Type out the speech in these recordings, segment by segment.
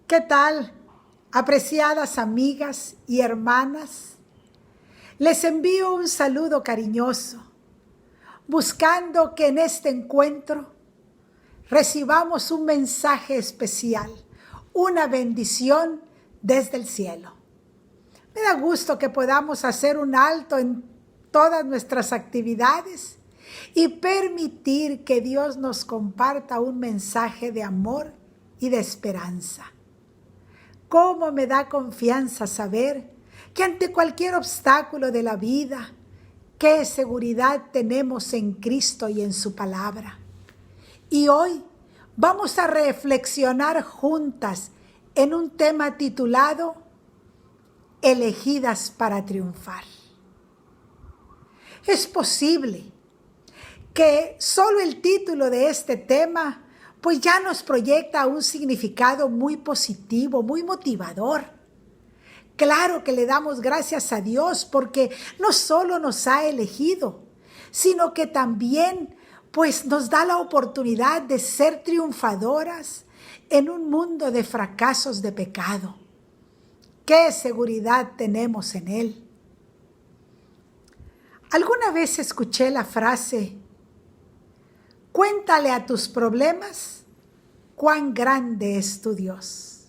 ¿Qué tal, apreciadas amigas y hermanas? Les envío un saludo cariñoso, buscando que en este encuentro recibamos un mensaje especial, una bendición desde el cielo. Me da gusto que podamos hacer un alto en todas nuestras actividades y permitir que Dios nos comparta un mensaje de amor y de esperanza. Cómo me da confianza saber que ante cualquier obstáculo de la vida, qué seguridad tenemos en Cristo y en su palabra. Y hoy vamos a reflexionar juntas en un tema titulado Elegidas para triunfar. Es posible que solo el título de este tema pues ya nos proyecta un significado muy positivo, muy motivador. Claro que le damos gracias a Dios porque no solo nos ha elegido, sino que también pues nos da la oportunidad de ser triunfadoras en un mundo de fracasos de pecado. ¿Qué seguridad tenemos en Él? Alguna vez escuché la frase: cuéntale a tus problemas cuán grande es tu Dios.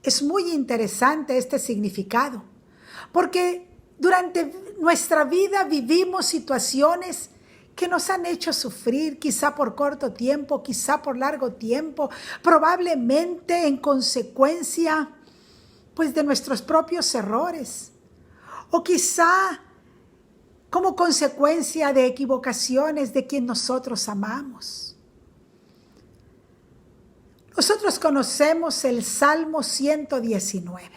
Es muy interesante este significado, porque durante nuestra vida vivimos situaciones que nos han hecho sufrir, quizá por corto tiempo, quizá por largo tiempo, probablemente en consecuencia pues de nuestros propios errores, o quizá como consecuencia de equivocaciones de quien nosotros amamos. Nosotros conocemos el Salmo 119.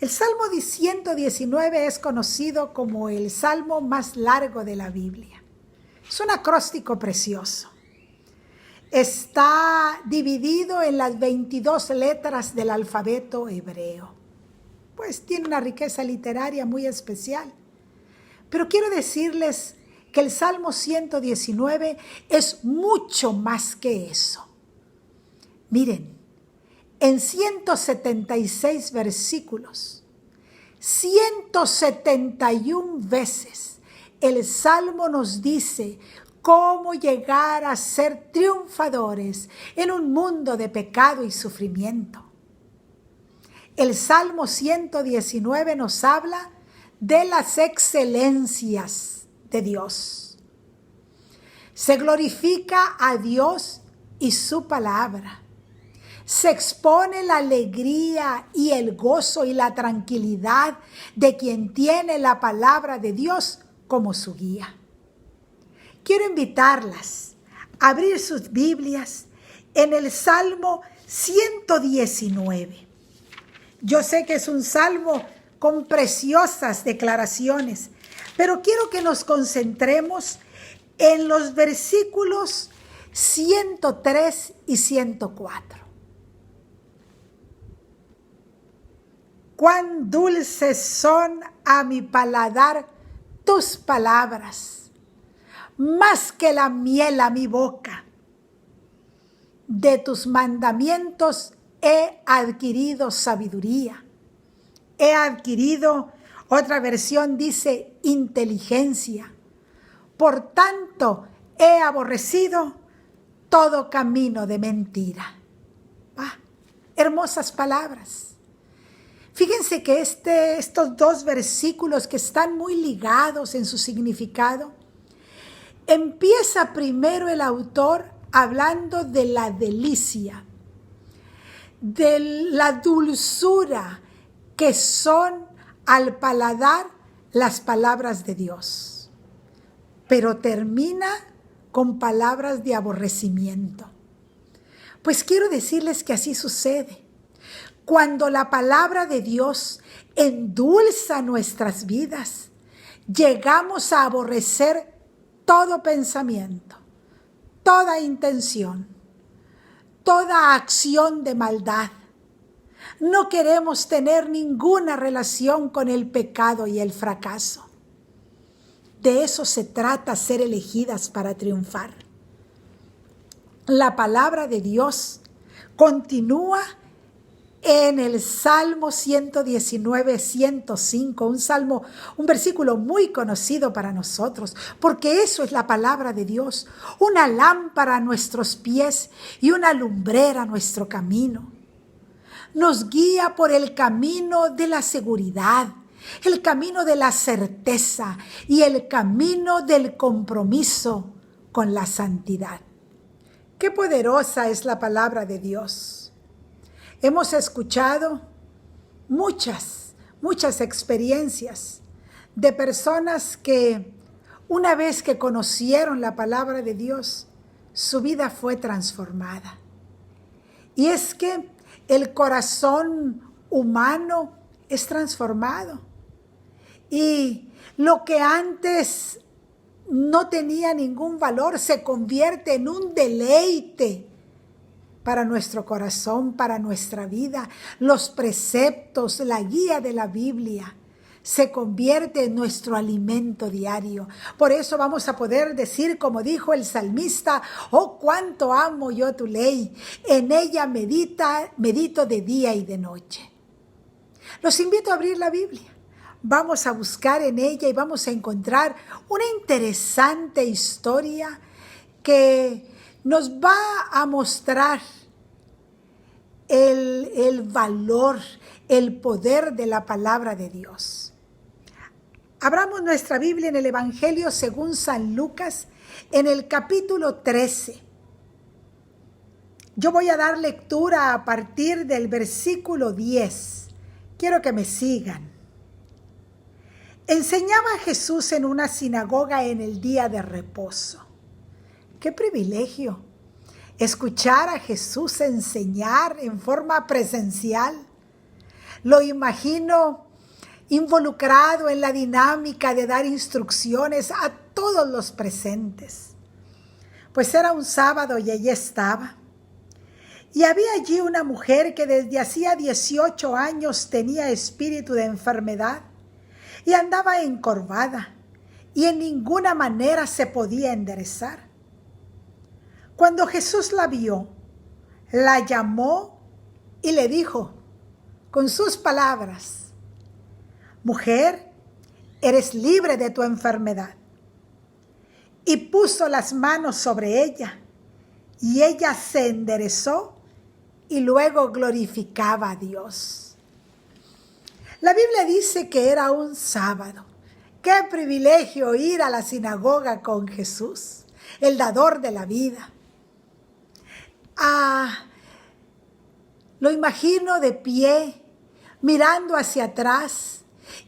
El Salmo 119 es conocido como el salmo más largo de la Biblia. Es un acróstico precioso. Está dividido en las 22 letras del alfabeto hebreo. Pues tiene una riqueza literaria muy especial. Pero quiero decirles que el Salmo 119 es mucho más que eso. Miren, en 176 versículos, 171 veces, el Salmo nos dice cómo llegar a ser triunfadores en un mundo de pecado y sufrimiento. El Salmo 119 nos habla de las excelencias de Dios. Se glorifica a Dios y su palabra. Se expone la alegría y el gozo y la tranquilidad de quien tiene la palabra de Dios como su guía. Quiero invitarlas a abrir sus Biblias en el Salmo 119. Yo sé que es un salmo con preciosas declaraciones, pero quiero que nos concentremos en los versículos 103 y 104. Cuán dulces son a mi paladar tus palabras, más que la miel a mi boca. De tus mandamientos he adquirido sabiduría. He adquirido, otra versión dice, inteligencia. Por tanto, he aborrecido todo camino de mentira. Hermosas palabras. Fíjense que estos dos versículos que están muy ligados en su significado, empieza primero el autor hablando de la delicia, de la dulzura que son al paladar las palabras de Dios, pero termina con palabras de aborrecimiento. Pues quiero decirles que así sucede. Cuando la palabra de Dios endulza nuestras vidas, llegamos a aborrecer todo pensamiento, toda intención, toda acción de maldad. No queremos tener ninguna relación con el pecado y el fracaso. De eso se trata, ser elegidas para triunfar. La palabra de Dios continúa en el Salmo 119, 105, un versículo muy conocido para nosotros, porque eso es la palabra de Dios, una lámpara a nuestros pies y una lumbrera a nuestro camino. Nos guía por el camino de la seguridad, el camino de la certeza y el camino del compromiso con la santidad. Qué poderosa es la palabra de Dios. Hemos escuchado muchas experiencias de personas que una vez que conocieron la palabra de Dios, su vida fue transformada. Y es que el corazón humano es transformado. Y lo que antes no tenía ningún valor se convierte en un deleite para nuestro corazón, para nuestra vida. Los preceptos, la guía de la Biblia se convierte en nuestro alimento diario. Por eso vamos a poder decir, como dijo el salmista: oh, cuánto amo yo tu ley, en ella medito de día y de noche. Los invito a abrir la Biblia. Vamos a buscar en ella y vamos a encontrar una interesante historia que nos va a mostrar el valor, el poder de la palabra de Dios. Abramos nuestra Biblia en el Evangelio según San Lucas, en el capítulo 13. Yo voy a dar lectura a partir del versículo 10. Quiero que me sigan. Enseñaba Jesús en una sinagoga en el día de reposo. ¡Qué privilegio! Escuchar a Jesús enseñar en forma presencial. Lo imagino involucrado en la dinámica de dar instrucciones a todos los presentes. Pues era un sábado y allí estaba. Y había allí una mujer que desde hacía 18 años tenía espíritu de enfermedad y andaba encorvada y en ninguna manera se podía enderezar. Cuando Jesús la vio, la llamó y le dijo con sus palabras: mujer, eres libre de tu enfermedad. Y puso las manos sobre ella, y ella se enderezó y luego glorificaba a Dios. La Biblia dice que era un sábado. ¡Qué privilegio ir a la sinagoga con Jesús, el dador de la vida! Lo imagino de pie, mirando hacia atrás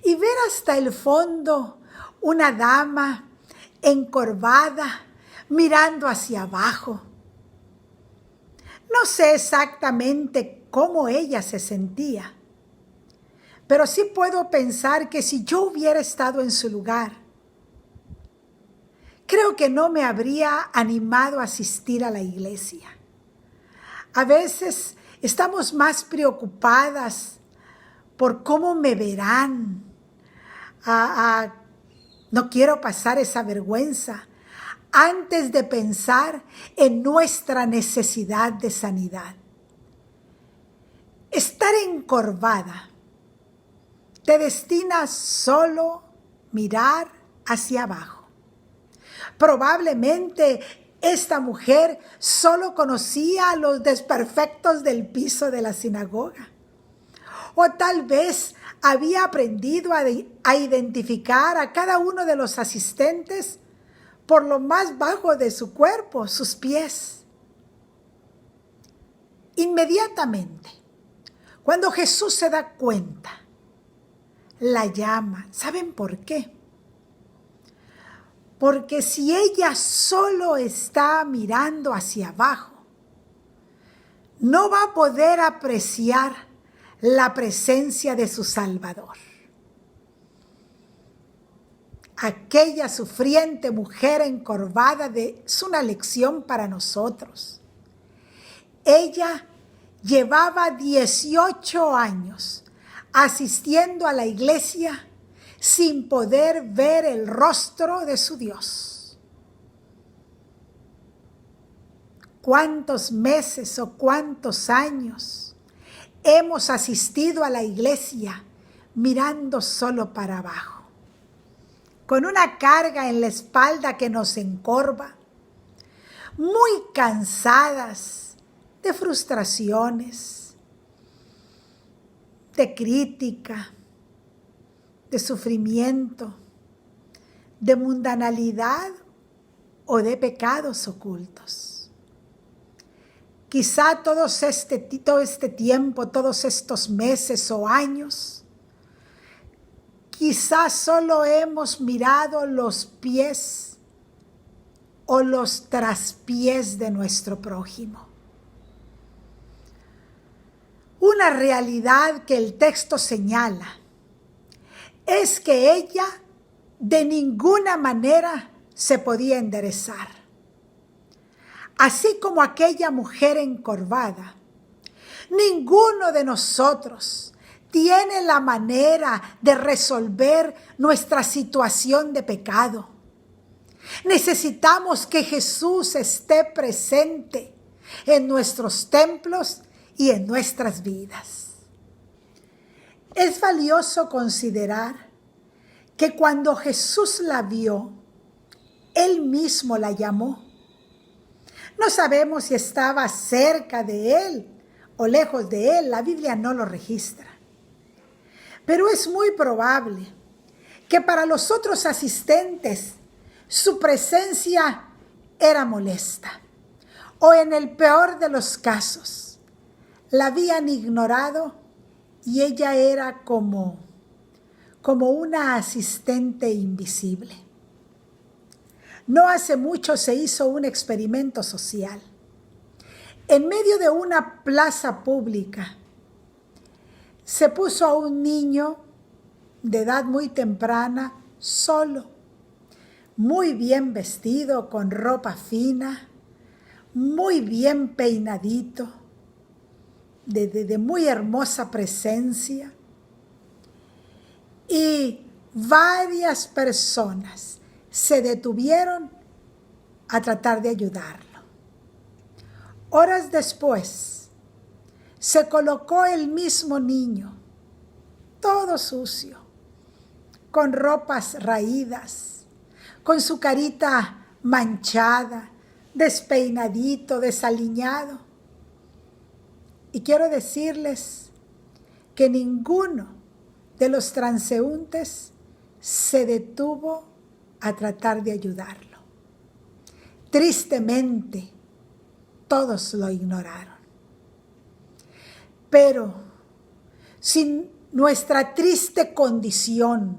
y ver hasta el fondo una dama encorvada, mirando hacia abajo. No sé exactamente cómo ella se sentía, pero sí puedo pensar que si yo hubiera estado en su lugar, creo que no me habría animado a asistir a la iglesia. A veces estamos más preocupadas por cómo me verán. No quiero pasar esa vergüenza antes de pensar en nuestra necesidad de sanidad. Estar encorvada te destina solo mirar hacia abajo. Probablemente esta mujer solo conocía los desperfectos del piso de la sinagoga. O tal vez había aprendido a identificar a cada uno de los asistentes por lo más bajo de su cuerpo, sus pies. Inmediatamente, cuando Jesús se da cuenta, la llama. ¿Saben por qué? Porque si ella solo está mirando hacia abajo, no va a poder apreciar la presencia de su Salvador. Aquella sufriente mujer encorvada es una lección para nosotros. Ella llevaba 18 años asistiendo a la iglesia sin poder ver el rostro de su Dios. ¿Cuántos meses o cuántos años hemos asistido a la iglesia mirando solo para abajo, con una carga en la espalda que nos encorva, muy cansadas de frustraciones, de crítica, de sufrimiento, de mundanalidad o de pecados ocultos. Quizá todo este tiempo, todos estos meses o años, quizá solo hemos mirado los pies o los traspiés de nuestro prójimo. Una realidad que el texto señala es que ella de ninguna manera se podía enderezar. Así como aquella mujer encorvada, ninguno de nosotros tiene la manera de resolver nuestra situación de pecado. Necesitamos que Jesús esté presente en nuestros templos y en nuestras vidas. Es valioso considerar que cuando Jesús la vio, Él mismo la llamó. No sabemos si estaba cerca de Él o lejos de Él, la Biblia no lo registra. Pero es muy probable que para los otros asistentes su presencia era molesta, o en el peor de los casos, la habían ignorado y ella era como una asistente invisible. No hace mucho se hizo un experimento social. En medio de una plaza pública, se puso a un niño de edad muy temprana, solo, muy bien vestido, con ropa fina, muy bien peinadito, de muy hermosa presencia. Y varias personas se detuvieron a tratar de ayudarlo. Horas después, se colocó el mismo niño, todo sucio, con ropas raídas, con su carita manchada, despeinadito, desaliñado. Y quiero decirles que ninguno de los transeúntes se detuvo a tratar de ayudarlo. Tristemente, todos lo ignoraron. Pero sin nuestra triste condición,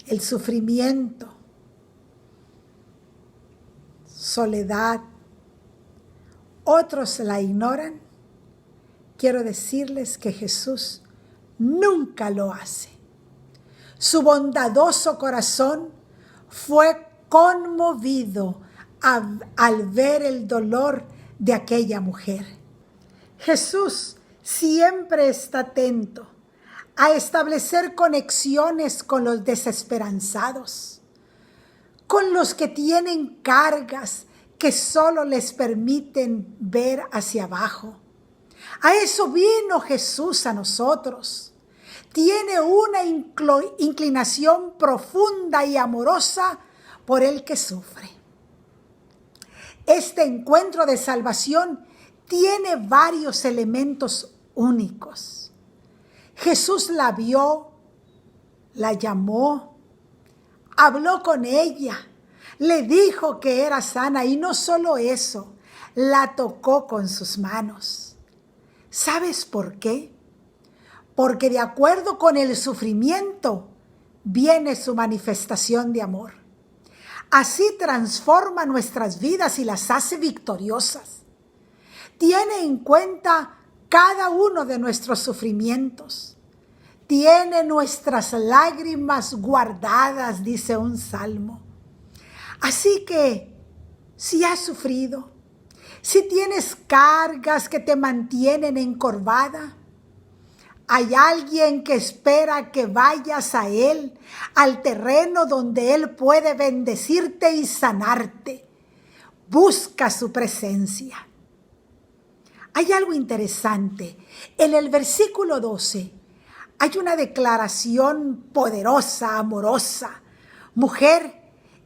el sufrimiento, soledad, otros la ignoran, quiero decirles que Jesús nunca lo hace. Su bondadoso corazón fue conmovido al ver el dolor de aquella mujer. Jesús siempre está atento a establecer conexiones con los desesperanzados, con los que tienen cargas que solo les permiten ver hacia abajo. A eso vino Jesús a nosotros. Tiene una inclinación profunda y amorosa por el que sufre. Este encuentro de salvación tiene varios elementos únicos. Jesús la vio, la llamó, habló con ella, le dijo que era sana y no solo eso, la tocó con sus manos. ¿Sabes por qué? Porque de acuerdo con el sufrimiento viene su manifestación de amor. Así transforma nuestras vidas y las hace victoriosas. Tiene en cuenta cada uno de nuestros sufrimientos. Tiene nuestras lágrimas guardadas, dice un salmo. Así que, si has sufrido, si tienes cargas que te mantienen encorvada, hay alguien que espera que vayas a Él, al terreno donde Él puede bendecirte y sanarte. Busca su presencia. hay algo interesante. En el versículo 12 hay una declaración poderosa, amorosa. Mujer,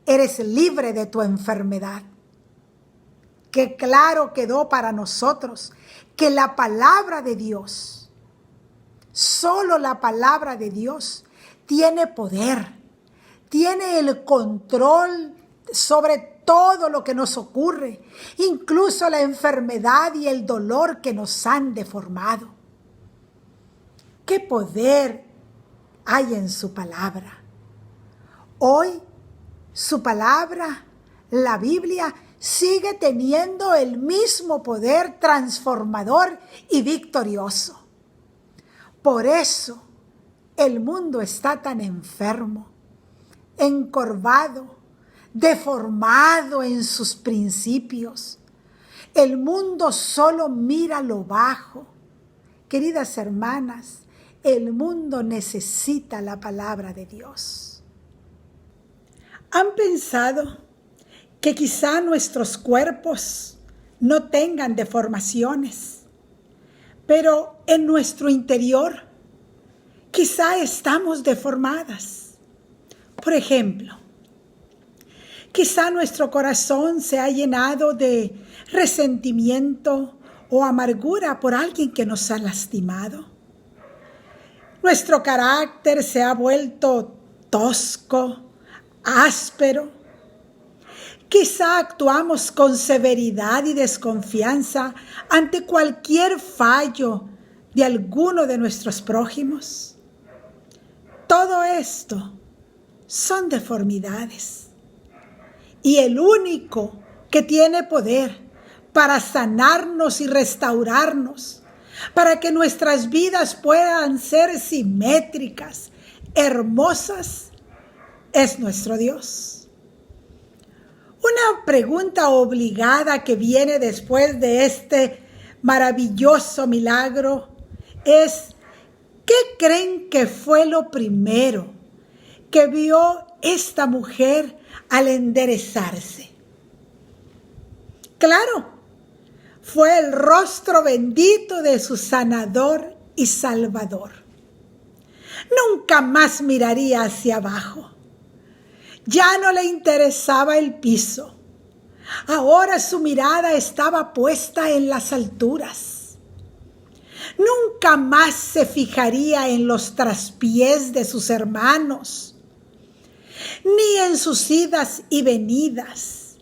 eres libre de tu enfermedad. Qué claro quedó para nosotros que la palabra de Dios, solo la palabra de Dios, tiene poder, tiene el control sobre todo lo que nos ocurre, incluso la enfermedad y el dolor que nos han deformado. ¿Qué poder hay en su palabra? Hoy, su palabra, la Biblia, sigue teniendo el mismo poder transformador y victorioso. Por eso, el mundo está tan enfermo, encorvado, deformado en sus principios. El mundo solo mira lo bajo. Queridas hermanas, el mundo necesita la palabra de Dios. ¿Han pensado que quizá nuestros cuerpos no tengan deformaciones, pero en nuestro interior quizá estamos deformadas? Por ejemplo, quizá nuestro corazón se ha llenado de resentimiento o amargura por alguien que nos ha lastimado. Nuestro carácter se ha vuelto tosco, áspero. Quizá actuamos con severidad y desconfianza ante cualquier fallo de alguno de nuestros prójimos. Todo esto son deformidades. Y el único que tiene poder para sanarnos y restaurarnos, para que nuestras vidas puedan ser simétricas, hermosas, es nuestro Dios. Una pregunta obligada que viene después de este maravilloso milagro es: ¿qué creen que fue lo primero que vio esta mujer al enderezarse? Claro, fue el rostro bendito de su sanador y salvador. Nunca más miraría hacia abajo. Ya no le interesaba el piso. Ahora su mirada estaba puesta en las alturas. Nunca más se fijaría en los traspiés de sus hermanos, ni en sus idas y venidas.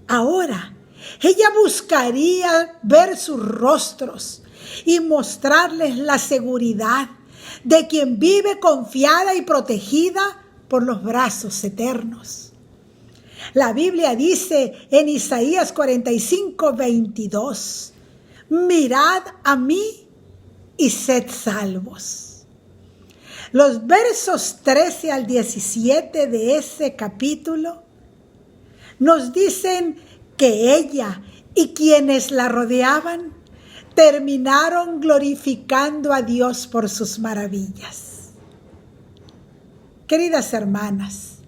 Ahora ella buscaría ver sus rostros y mostrarles la seguridad de quien vive confiada y protegida por los brazos eternos. La Biblia dice en Isaías 45:22, mirad a mí y sed salvos. Los versos 13 al 17 de ese capítulo nos dicen que ella y quienes la rodeaban terminaron glorificando a Dios por sus maravillas. Queridas hermanas,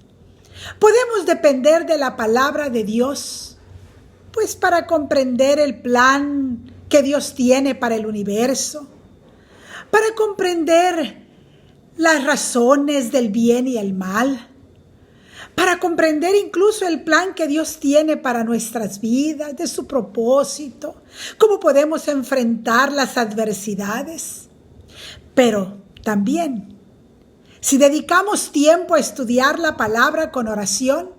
podemos depender de la palabra de Dios, pues para comprender el plan que Dios tiene para el universo, para comprender las razones del bien y el mal, para comprender incluso el plan que Dios tiene para nuestras vidas, de su propósito, cómo podemos enfrentar las adversidades. Pero también, si dedicamos tiempo a estudiar la palabra con oración,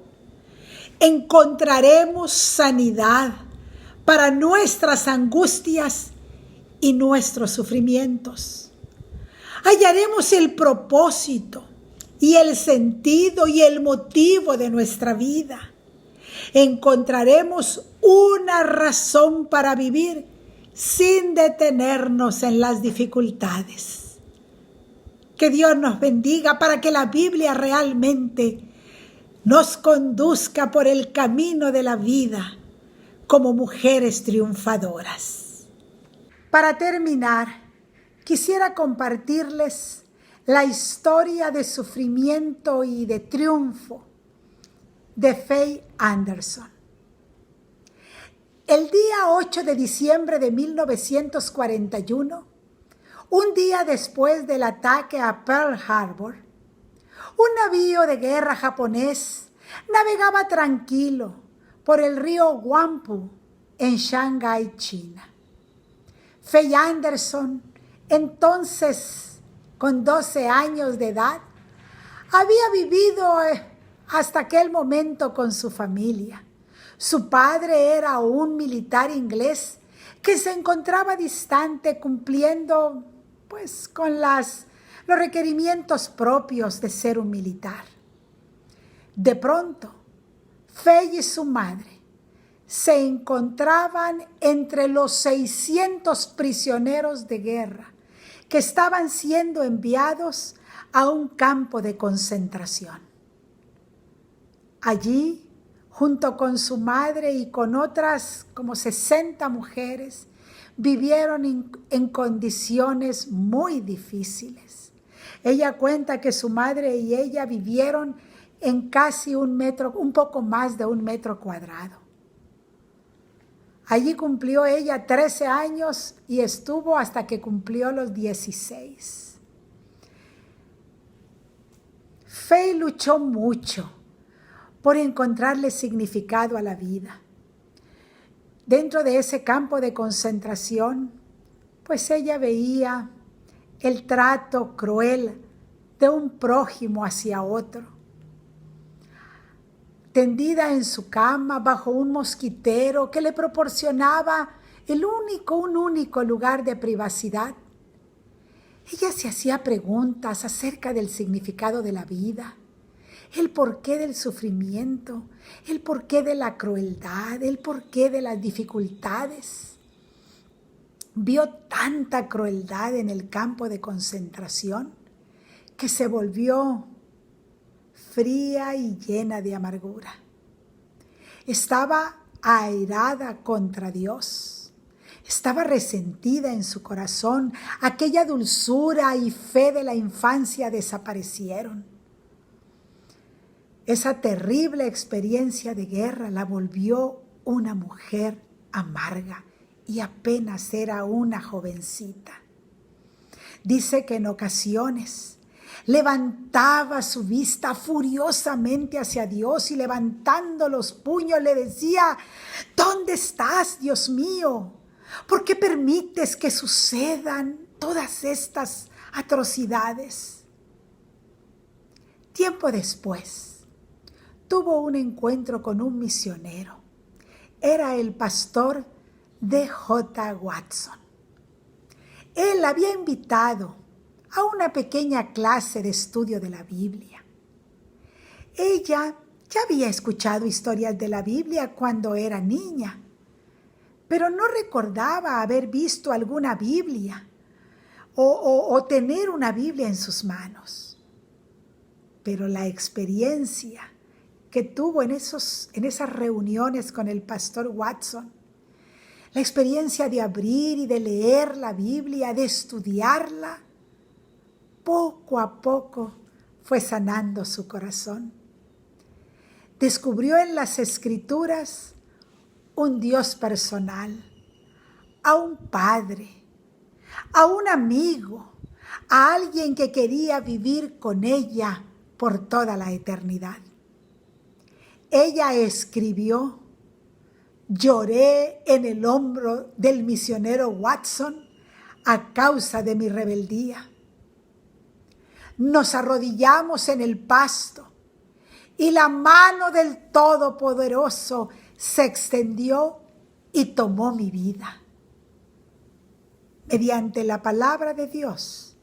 encontraremos sanidad para nuestras angustias y nuestros sufrimientos. Hallaremos el propósito y el sentido y el motivo de nuestra vida. Encontraremos una razón para vivir sin detenernos en las dificultades. Que Dios nos bendiga para que la Biblia realmente nos conduzca por el camino de la vida como mujeres triunfadoras. Para terminar, quisiera compartirles la historia de sufrimiento y de triunfo de Faye Anderson. El día 8 de diciembre de 1941, un día después del ataque a Pearl Harbor, un navío de guerra japonés navegaba tranquilo por el río Huangpu en Shanghái, China. Faye Anderson, entonces con 12 años de edad, había vivido hasta aquel momento con su familia. Su padre era un militar inglés que se encontraba distante cumpliendo con los requerimientos propios de ser un militar. De pronto, Faye y su madre se encontraban entre los 600 prisioneros de guerra que estaban siendo enviados a un campo de concentración. Allí, junto con su madre y con otras como 60 mujeres, vivieron en condiciones muy difíciles. Ella cuenta que su madre y ella vivieron en casi un poco más de 1 metro cuadrado. Allí cumplió ella 13 años y estuvo hasta que cumplió los 16. Faye luchó mucho por encontrarle significado a la vida. Dentro de ese campo de concentración, ella veía el trato cruel de un prójimo hacia otro. Tendida en su cama bajo un mosquitero que le proporcionaba un único lugar de privacidad, ella se hacía preguntas acerca del significado de la vida, el porqué del sufrimiento, el porqué de la crueldad, el porqué de las dificultades. Vio tanta crueldad en el campo de concentración que se volvió fría y llena de amargura. Estaba airada contra Dios. Estaba resentida en su corazón. Aquella dulzura y fe de la infancia desaparecieron. Esa terrible experiencia de guerra la volvió una mujer amarga y apenas era una jovencita. Dice que en ocasiones levantaba su vista furiosamente hacia Dios y levantando los puños le decía: ¿dónde estás, Dios mío? ¿Por qué permites que sucedan todas estas atrocidades? Tiempo después, tuvo un encuentro con un misionero. Era el pastor D.J. Watson. Él la había invitado a una pequeña clase de estudio de la Biblia. Ella ya había escuchado historias de la Biblia cuando era niña, pero no recordaba haber visto alguna Biblia o tener una Biblia en sus manos. Pero la experiencia que tuvo en esas reuniones con el pastor Watson, la experiencia de abrir y de leer la Biblia, de estudiarla, poco a poco fue sanando su corazón. Descubrió en las Escrituras un Dios personal, a un padre, a un amigo, a alguien que quería vivir con ella por toda la eternidad. Ella escribió: lloré en el hombro del misionero Watson a causa de mi rebeldía. Nos arrodillamos en el pasto y la mano del Todopoderoso se extendió y tomó mi vida. Mediante la palabra de Dios,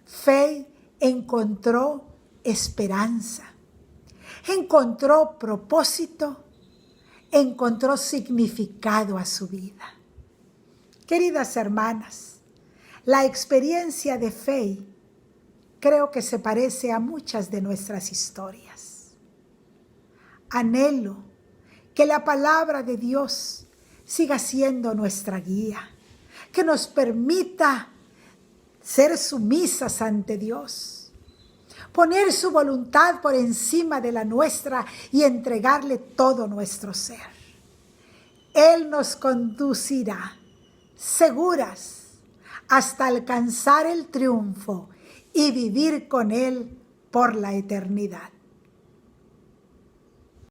Faye encontró esperanza, encontró propósito, encontró significado a su vida. Queridas hermanas, la experiencia de Faye creo que se parece a muchas de nuestras historias. Anhelo que la palabra de Dios siga siendo nuestra guía, que nos permita ser sumisas ante Dios, poner su voluntad por encima de la nuestra y entregarle todo nuestro ser. Él nos conducirá seguras hasta alcanzar el triunfo y vivir con Él por la eternidad.